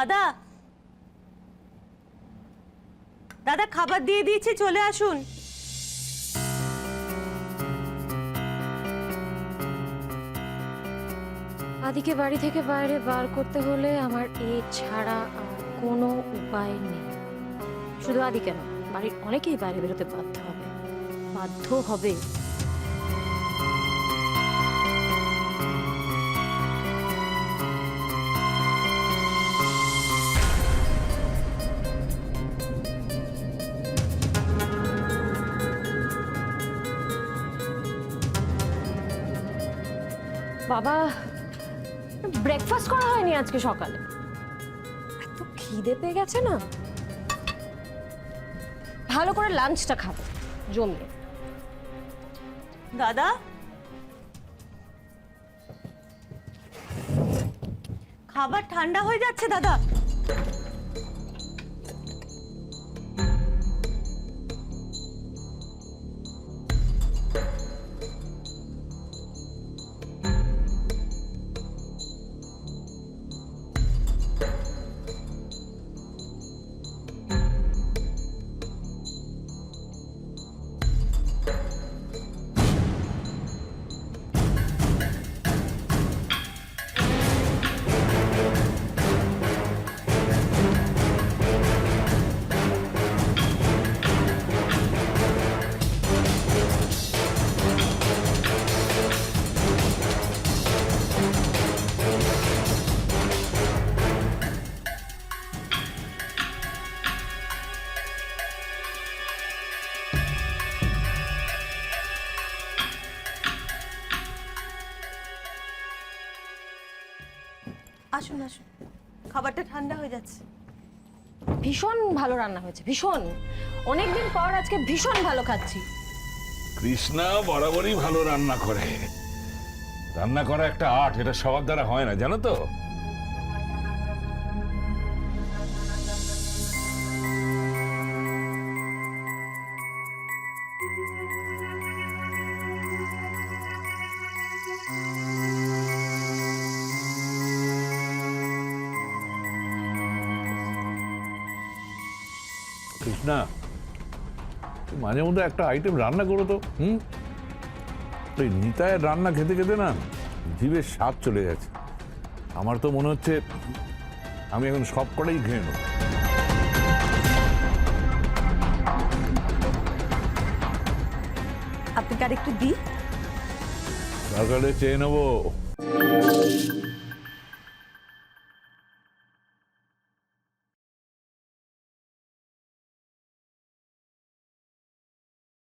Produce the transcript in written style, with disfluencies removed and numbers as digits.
দাদা, দাদা খাবার দিয়ে দিয়েছি, চলে আসুন। আদিকে বাড়ি থেকে বাইরে বার করতে হলে আমার এ ছাড়া আর কোনো উপায় নেই। শুধু আদি কেন, বাড়ির অনেকেই বাইরে বেরোতে বাধ্য হবে, বাধ্য হবে। বাবা, ব্রেকফাস্ট করা হয়নি আজকে সকালে, এত খিদে পেয়ে গেছে না। ভালো করে লাঞ্চটা খাবো জমিয়ে। দাদা, খাবার ঠান্ডা হয়ে যাচ্ছে দাদা। আসুন আসুন, খাবারটা ঠান্ডা হয়ে যাচ্ছে। ভীষণ ভালো রান্না হয়েছে, ভীষণ। অনেকদিন পর আজকে ভীষণ ভালো খাচ্ছি। কৃষ্ণা বরাবরই ভালো রান্না করে। রান্না করা একটা আর্ট, এটা সবার দ্বারা হয় না, জানো তো। কৃষ্ণা, মাঝে মধ্যে একটা আইটেম রান্না করো তো। ওই নিতাইয়ের রান্না খেতে খেতে না জিভের স্বাদ চলে গেছে। আমার তো মনে হচ্ছে আমি এখন সব কটাই খেয়ে নেব। আপনাকে আর একটু দিই? সকালে চেয়ে নেবো।